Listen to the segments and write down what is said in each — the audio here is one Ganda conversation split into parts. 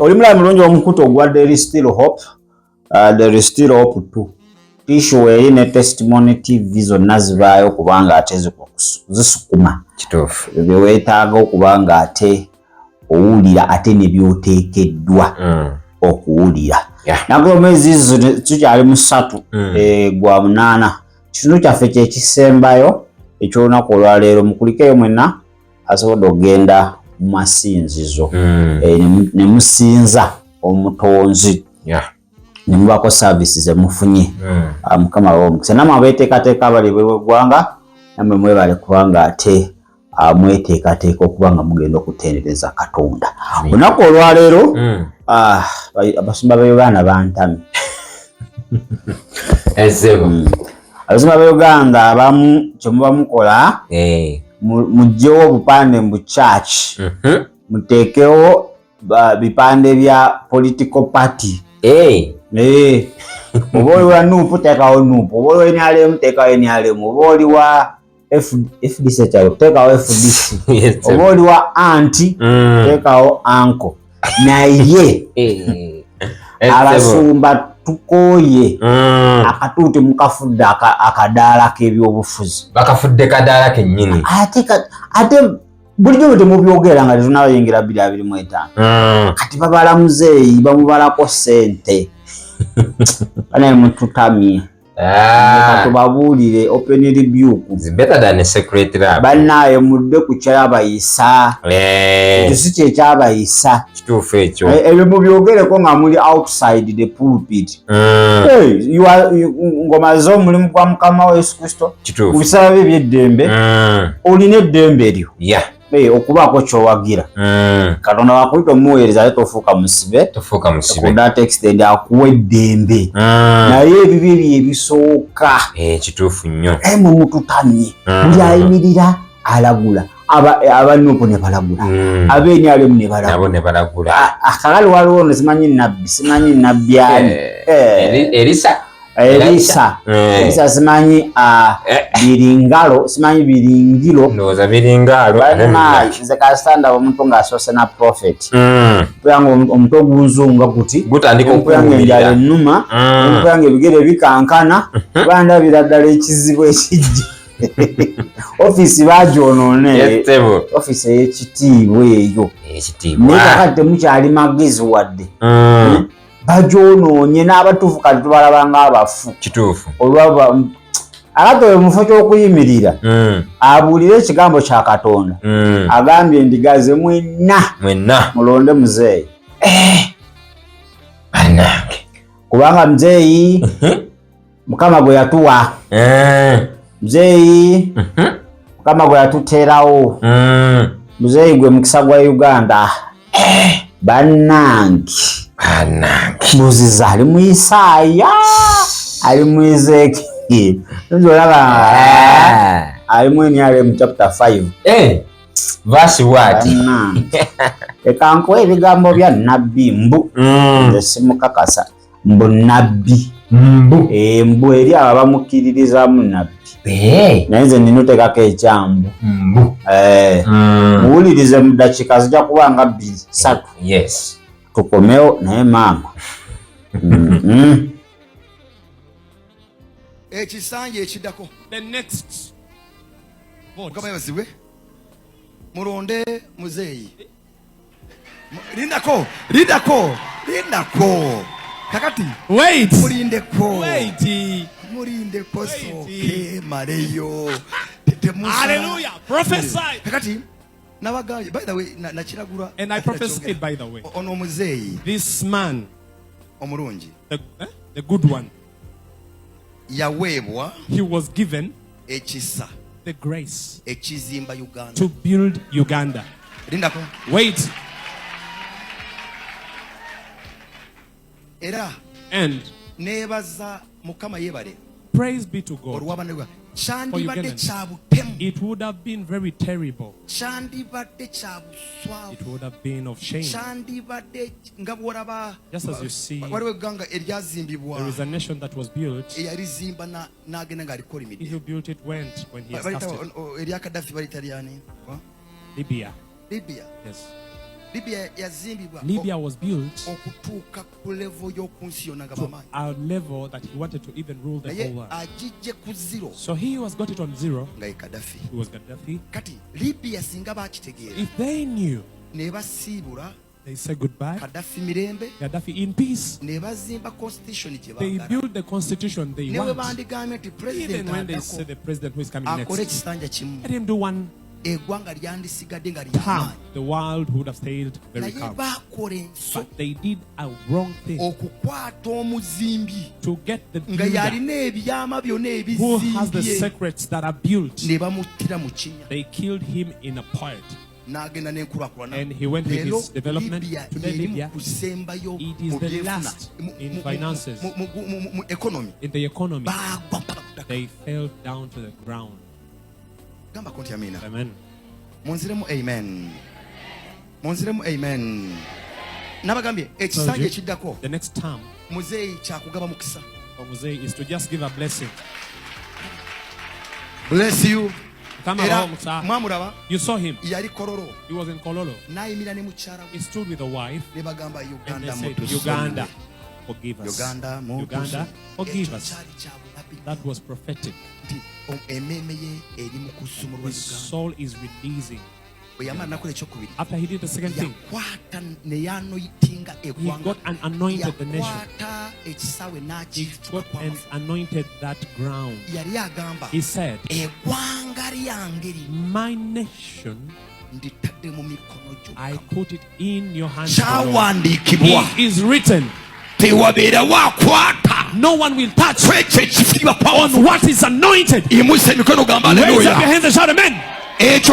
Oli mulamu mulungi omukutu ogwa There is still hope. There is still hope too. Issue eri ne testimony TV zonna zivaayo kubanga ate zisukuma. Kituufu. Bye weetaaga okubanga ate owulira ate ne byoteekeddwa okuwulira. Nagomezi tukyali mu 3 gwa 8. Kitundu kyaffe kyekisembayo ekyolunaku olwaleero mukulikeyo mwenna asobodde okugenda mu masinzizo ne musinza omutonzi ne mubako services emufunye mukama w'omukisa namwe abeeteekateeka abali bw'eggwanga namwe mwebale kubanga ate mweteekateeka okubanga mugenda okutendereza Katonda. Olunaku olwaleero abasumba ba Uganda bantamye. Abasumba ba Uganda abamu kye muba mukola mugyewo obupande mu church muteekewo bipande bya political party. Oba oli wa NUP teekawo NUP, oba oli wa NRM teekawo NRM, oba oli wa FDC teekawo FDC, oba oli wa anti teekawo anko. Naye abasumba tukooye akatuuti mukafudde akadaala k'ebyobufuzi. Bakafudde kadaala kennyini. Ate bulijjo bwe temubyogera nga tetunnabayingira 2025. Kati babalamuzeeyi bamubalako ssente. Banaye mututamye. Tubabuulire open rebuke. It's better than a secret lab. Bannaye mudde ku kyabayisa. Si kye kyabayisa. Kituufu ekyo. Ebyo mubyogereko nga muli outside the pulpit. Ngoma zo mulimu gwa Mukama wa Yesu Kristo. Kituufu. Mu bisala bye eby'eddembe. Olina eddembe eryo. Okubaako kyowagira. Katonda wakuyita omuweereza ate tofuuka musibe. Ku that extent akuwa eddembe. Naye ebibyo ebyo ebisooka. Kituufu nnyo. Mumututamye. Buli ayimirira alagula. Abanupo ne balagula. Ab'NRM ne balagula. Nabo ne balagula. Akakali waliwo ono simanyi nnabbi ani. Elisa simanyi biringalo, simanyi biringiro. Ndowooza biringalo. Nze kasitanda omuntu ng'asoose na prophet. Mpuyanga omuntu ogunzunga guti. Gutandika okuwulira. Enjala ennuma. Mpuyanga ebigere bikankana. Bandabira ddala ekizibu ekijja. Office bagyonoone. Office ey'ekitiibwa eyo. Naye kakati temukyali magezi wadde. Bagyonoonye n'abatuufu kati tubalaba ng'abafu. Kituufu. Olwaba akatowe mu kifo ky'okuyimirira abuulire ekigambo kya Katonda agambye endiga ze mwenna mulonde muzeeyi. Bannange. Kubanga muzeeyi Mukama gwe yatuwa. Muzeeyi Mukama gwe yatuteerawo. Muzeeyi gwe mukisa gwa Uganda. Bannange. Muziza ali mu Isaaya, ali mu Ezekiel. Ali mu NRM chapter 5. Verse what? Eka nkuwa ebigambo bya nabbi mbu. Nze simukakasa. Mbu nabbi. Mbu eri abo bamukkiririzamu nabbi. Naye nze nina oteekako ekyambu. Muwulirize mu ddakiika zijja kuba nga 2-3. Yes. Tukomeo naye maama. Ekisanja ekiddako. The next. Mukama yabazibwe. Mulonde muzeeyi. Lindako. Kakati. Wait. Mulindeko soke maleyo. Hallelujah. Prophesy. Kakati. By the way, and I prophesied, by the way, this man, the good one, he was given the grace to build Uganda. Wait. And praise be to God. For Ugandans, it would have been very terrible. It would have been of shame. Just as you see, there is a nation that was built. He who built it went when he has cast it. Libya. Yes. Libya was built to a level that he wanted to even rule the whole world. So he was got it on zero. He was Gaddafi. If they knew, they said goodbye. Gaddafi in peace. They built the constitution they want. Even when they say the president who is coming next, let him do one term, the world would have stayed very calm. But they did a wrong thing to get the builder who has the secrets that are built. They killed him in a part. And he went with his development. Today Libya, it is the last in finances, in the economy. They fell down to the ground. Amen. Amen. Amen. The next term for Muzei is to just give a blessing. Bless you. You saw him. He was in Kololo. He stood with a wife and they said, Uganda, forgive us. Uganda, forgive us. That was prophetic. His soul is releasing. After he did the second thing, he got and anointed the nation. He got and anointed that ground. He said, my nation, I put it in your hands. It is written, no one will touch on what is anointed. Raise up your hands and shout amen. Let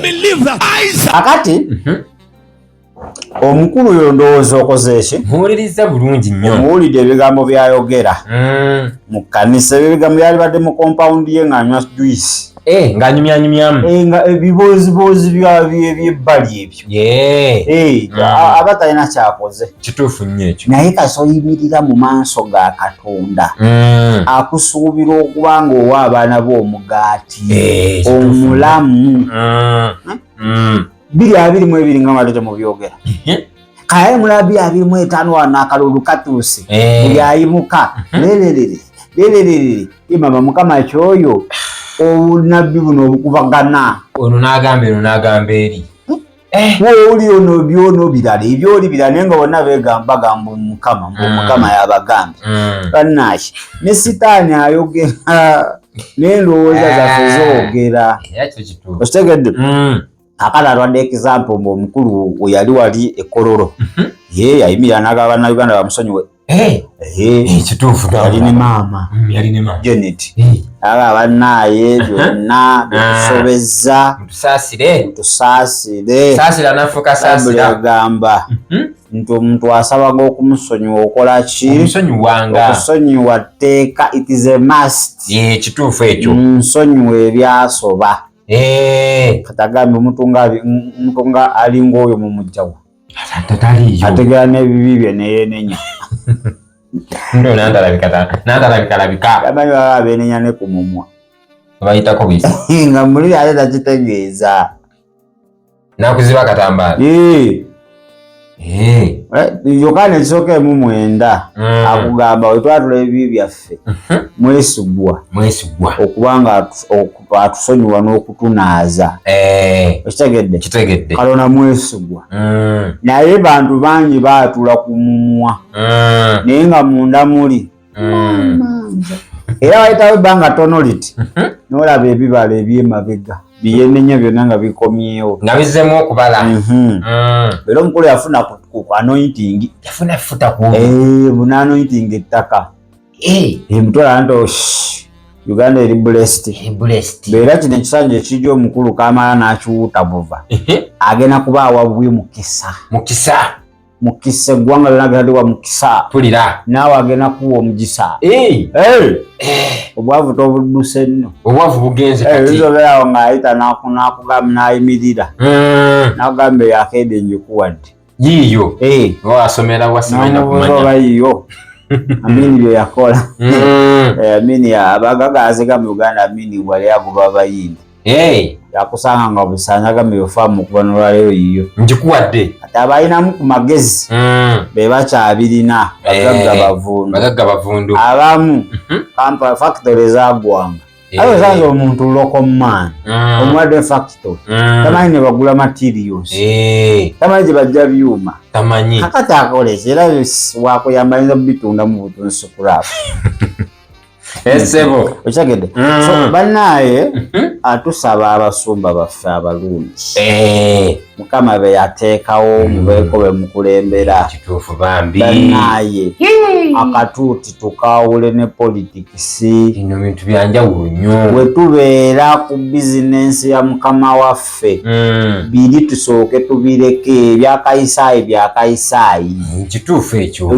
me live that. Akati omukulu yo ndowooza okoze ki? Muwuliriza bulungi nnyo. Muwulidde ebigambo by'ayogera mu kkanisa. Ebigambo byali badde mu compound ye ng'anywa juice. Ng'anyumyanyumyamu. Nga ebiboozibozi by'ebbali ebyo. Aba talina kyakoze. Kituufu nnyo ekyo. Naye kasi oyimirira mu maaso ga Katonda akusuubira okuba ng'owa abaana be omugaati omulamu. 2:22 nga malete mu byogera. Kale mulaba 2:25 wano akalulu katuuse. Buli ayimuka lererere mama Mukama kyoyo obunabbi buno obukubagana. Ono n'agamba eri. Oli ono byono birala ebyoli birala naye nga bonna bagamba Mukama Mukama yabagambye. Bannaki ne sitaani ayogera n'endowooza zaffe zoogera. Okitegedde? Akala alwadde example omukulu we yali wali e Kololo. Yayimirira n'agamba Bannayuganda bamusonyiwe. Kituufu. Yali ne maama Janet. Agamba bannaaye byonna bitusobezza mutusaasire. Agamba nti omuntu asabaga okumusonyiwa okola ki? Okusonyiwa tteeka, it is a must. Kituufu ekyo. Nsonyiwa ebyasoba. Katagambe omuntu nga alinga oyo mu mujjawo ategera n'ebibi bye neyenenya. Nandalabika amanyi baba benenya ne ku mumwa bayitako bwisi nga muliri ate takitegeeza nakuziba katambaala. Yokaana ekisooka emu 9 akugamba wetwatula ebibi byaffe mwesigwa okubanga atusonyiwa n'okutunaaza. Okitegedde? Kalona mwesigwa. Naye bantu bangi baatula ku mumwa naye nga munda muli era wayitawo ebbanga tono liti n'olaba ebibala ebyemabega byenenya byonna nga bikomyewo nga bizzemu okubala. Era omukulu yafuna ku anointing. Yafuna efuta buna anointing ettaka mutwala nti Uganda eri blessed. Beera kino ekisanja ekijja omukulu kamala n'akiwuuta buva agenda kuba awabwe mukisa eggwanga lyonna gataddewa mukisa naawe agenda kuwa omugisa. Obwavu tobudduse nno. Obwavu bugenze kati. Ebizobeerawo ng'ayita n'akugamba n'ayimirira n'akugamba yakedde njikuwadde yiiyo wasomera wasimanya kumanya oba yiyo Amini bye yakola. Amini abagagaziga mu Uganda amini wali agoba abayindi. yakusanga nga busanyaga myofa mu kubanula leero yiyo njikuwadde ate abalinamu ku magezi be bakyabirina bagagga bavundu abamu kampa factory zagwanga ayo sanze omuntu lokoman omwadde factory tamanyi ne bagula materials tamanyi gye bajja byuma tamanyi kakati akolesa era wakuyambalinza bitunda mu butunsi kulafu Esebo ochagede so banaye atusaba abasumba baffe abalungi mukama be yateekawo mubeko be mukulembera kituufu bambi banaye akatuuti tukawule ne politics bino bintu byanjawulo nnyo bwe tubeera ku bizinensi ya mukama waffe biri tusooke tubireke ebyakayisaayi kituufu ekyo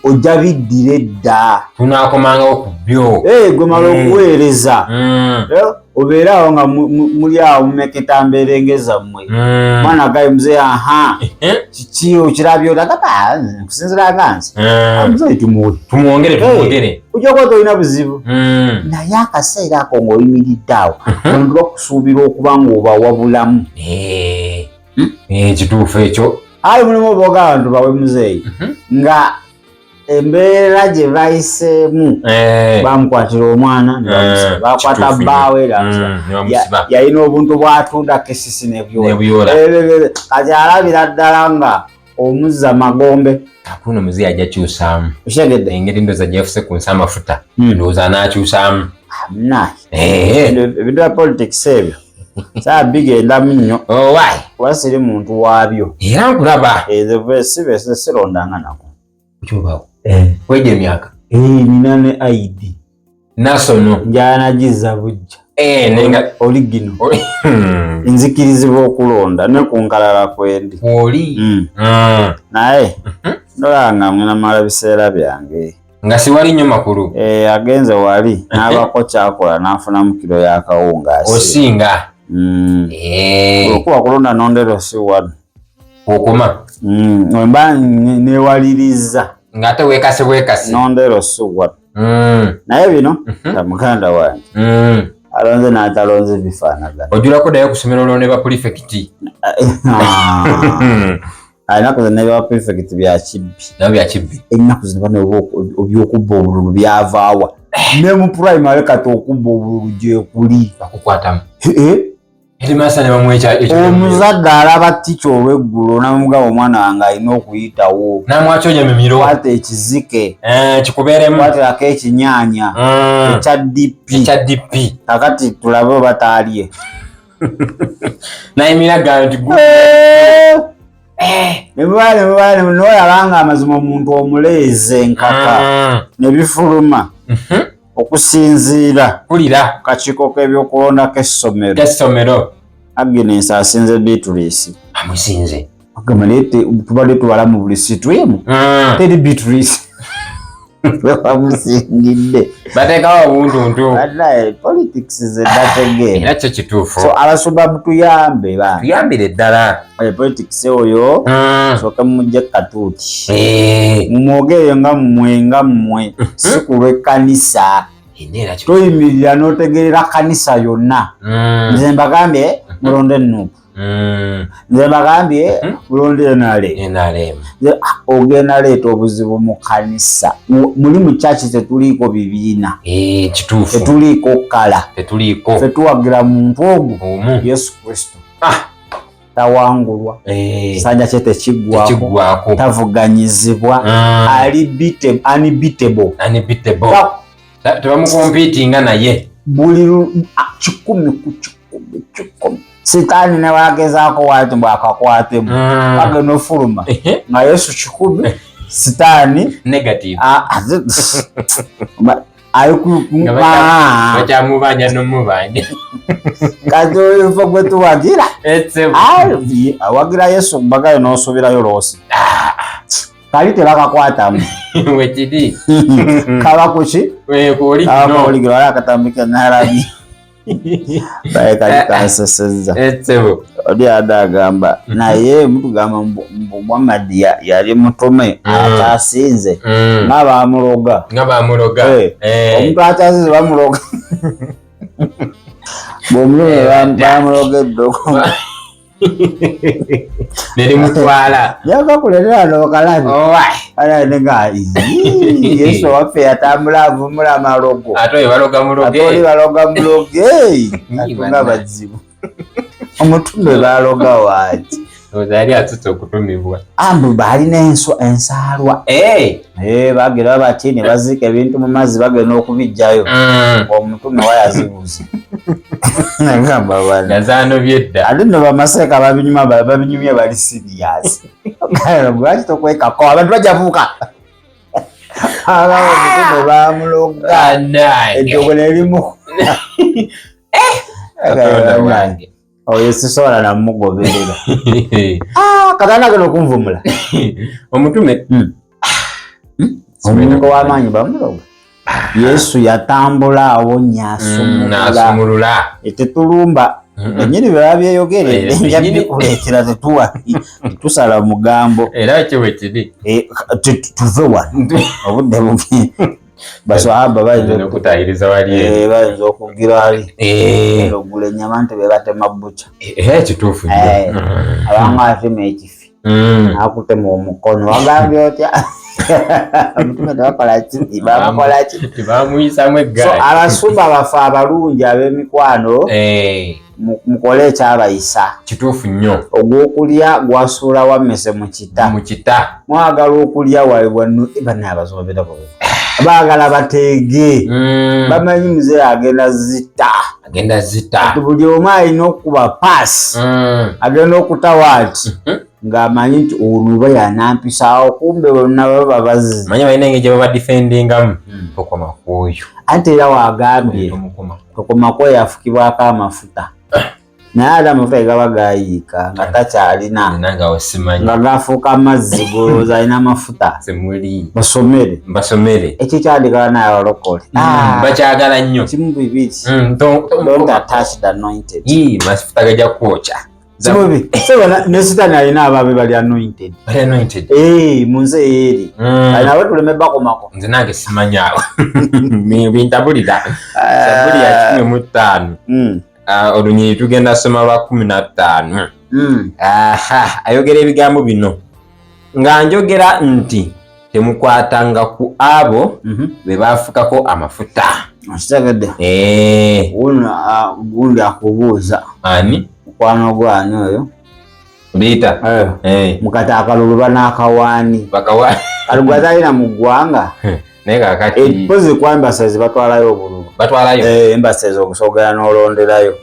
ojja biddira edda tunaakomangawo ku byo gwe mala okuweereza obeera awo nga muli awo mumeketa mbeerengeza mmwe mwana gayi muzee kiki okirabye otagaba nkusinzira gansi muzee tumwongere ojja kuba tolina buzibu naye akaseera ako ng'oyimiridde awo bantu bakusuubira okuba ng'obawa bulamu kituufu ekyo ayi mulimu obaoga abantu bawe muzeeyi nga embeera gye bayiseemu bamukwatira omwana bakwata bbaawe yalina obuntu bwatunda kesisi nebyola kati alabira ddala nga omuzza magombe akuno muzeeyi ajja kyusaamu okyegedde engeri ndoza gyefuse ku nsi amafuta ndowooza anakyusaamu ebintu bya politics ebyo saa bigendamu nnyo kuba siri muntu waabyo era nkulaba sirondanga nako kyobaawo wejja emyaka nina ne ID nasono njala nagiza bujja oligino nzikirizibwa okulonda ne ku nkalala kwendi oli naye ndolanga mwena mala biseera byange nga siwali nnyo makulu agenze wali n'abako kyakola n'afunamu kiro y'akawunga osinga okuba kulonda nondero si wano okoma mba newaliriza ng'ate weekase nondero si wano naye bino muganda wange alonze n'atalonze bifaanagana ojulako naye okusomera olonde ba pulifekiti ennaku zino nebya pulifekiti byakibbi ennaku zino bano ebyokubba obululu byavaawa ne mu primary kati okubba obululu gyekuli bakukwatamu omuzadde alaba tica olweggulo namugaba omwana wange alina okuyitawo namwakyonya mimiro kwata ekizike kikubeeremu kwatirako ekinyaanya ekya DP kakati tulabe oba taalye nayimira gaa nti noyalanga amazima omuntu omuleeze nkaka nebifuluma okusinziira kulira kakiiko k'ebyokulonda k'essomero Agnes asinze Beatrice amusinze agamba naye tubadde tubala mu buli situemu teri Beatrice bamusingidde bateekawo obuntuntu politics zedategeera era kyo kituufu so abasumba butuyambe tuyambire ddala politics oyo sooke mumugye katuuti mumwogere nga mmwe si ku lw'ekkanisa toyimirira n'otegerera kanisa yonna nze mbagambye mulonde Nuupu nze mbagambye mulonde NRM ogenda leeta obuzibu mu kanisa muli mu kyaki tetuliiko bibiina kituufu tetuliiko kkala ffe tuwagira muntu ogwo Yesu Kristo tawangulwa kisanja kye tekiggwako tavuganyizibwa ali unbeatable tebamukompiitinga naye buli 10 ku 10 sitaani ne wagezaako wati bwakakwatemu bagenda ofuluma nga Yesu 10 sitaani negative bakyamubanja nomubanja kati oyo gwe tuwagira awagira Yesu mbagayo n'osuubirayo loosi kali tebakakwatamu wekiri kaba kuki oligiro ali akatambika nalabi baye kali kansesezza oli ada agamba naye mutugamba Muhammad yali mutume akyasinze nga bamuloga omuntu akyasinze bamuloga Bomulo bamulogedde neri mutwala yaga kuleera no kalabi ala nenga Yesu waffe yatambula avumula amalogo ate baloga muloge atunga bazibu omutume baloga waati ozali atutse okutumibwa ambu balina ensalwa bagira bati ne bazika ebintu mu mazzi bagenda okubijjayo omutume wayazibuze nagamba bana yazano byedda ate no bamaseeka babinyumya bali serious lwaki tokwekako abantu bajabuuka omutume bamuloga eddogo nerimu oyo sisobola namugoberera katana gano okunvumula omutume omuntu w'amaanyi bamuloga Yesu yatambula awonya asumulula tetulumba enyini baba byeyogere njabikuleetera tusala mugambo era kiwe kiri tuve wano obudde bubi baswahaba bayinza okutayiriza wali bayinza okugira wali ogula ennyama nti be batema bbuca kituufu abanga atema ekifi akutema omukono wagambye otya omutume tebakolaki bamukolaki tebamuyisamu eggaali abasumba bafe abalungi ab'emikwano mukole ekyabayisa kituufu nnyo ogw'okulya gwasuula wammese mu kita mwagala okulya wano bana abasobera baagala bateege bamanyi muzeeyi agenda zita buli omu alina okuba paasi agenda okutawaati ng'amanyi nti oluba yanampisaawo kumbe bonna baba babazi manyi balina engeri gye baba defendingamu tokoma kwoyo ate era wagambye tokoma kwoyo afukibwako amafuta naye ate amafuta gegaba gayiika nga takyalina nga gafuuka mazzi golooza alina amafuta basomere ekyo kyandikala naye abalokole bakyagala nnyo kimu bibiri don't attach the anointed mafuta gajja kwokya Simubi ne sitani alina ababe bali anointed munze eri alina wetuleme bakomako nze nange simanyaawo bintabulira Zaburi ya 15 olunyiri tugenda soma lwa 15 ayogera ebigambo bino nga njogera nti temukwatanga ku abo be bafukako amafuta akitegedde gundi akubuuza ani mukwano gwani oyo biita mukata akalulu banakawaani kalugwa talina mu ggwanga naye kakati pozi kwa embassy batwalayo obululu embassy okusogera n'olonderayo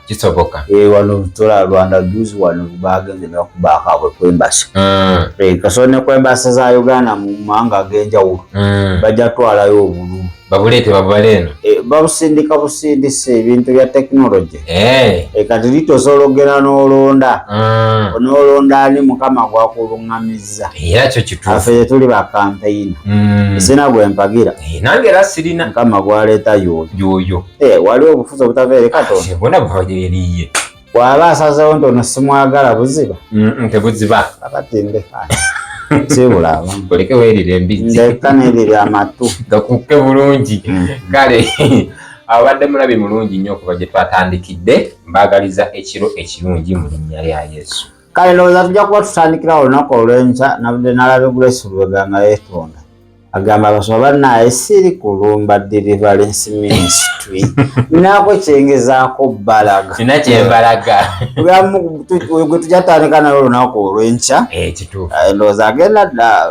kisoboka wano tola Rwanda juzi wano bagenze n'okubaakabwe ku embassy kasone ku embassy za Uganda mu mawanga ag'enjawulo bajja twalayo obululu babuleete babaleeno babusindika busindise ebintu bya technology kati litosologera n'olonda n'olonda ni mukama gwakuluŋŋamizza era kyo kituufu affe tuli ba campaign sina gwe mpagira nange era sirina mukama gwaleeta yoyo waliwo obufuzi obutaveere Katonda bona bweriye bw'aba asazewo nti ono simwagala buziba tebuziba akatimbe sibula abantu oleke weerire embizzi ndeka neerire amatu gakukke bulungi kale abadde mulabi mulungi nnyo okuva gye twatandikidde mbaagaliza ekiro ekirungi mu linnya lya Yesu kale ndowooza tujja kuba tutandikirawo olunaku olw'enkya nabudde nalabe Grace Lubega yeetonda agamba abasoma bannaye siri kulumba deliverance ministry nako kyengezaako balaga nina kyembalaga gwe tujatandika nayo olunaku olw'enkya ndowooza agenda dda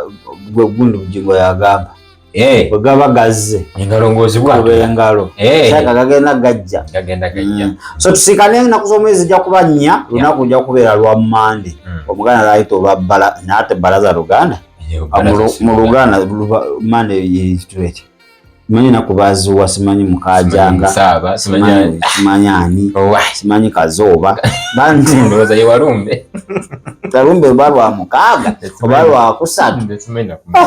gwe gundi bugingo yagamba bwe gaba gazze engalongoozibwa engalo kyaka gagenda gajja so tusikane ennaku z'omwezi zijja kuba nnya lunaku lujja kubeera lwa Mande omuganda lwayita olwa naate balaza Luganda mu Luganda Mande yitwete simanyi nakubaziwa simanyi mukajanga simanyi ani simanyi kazooba banti ndowooza ye walumbe talumbe oba lwa mukaaga oba lwa kusatu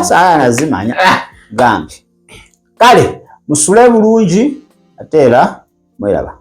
saaya nazimanya gambi kale musule bulungi ate era mweraba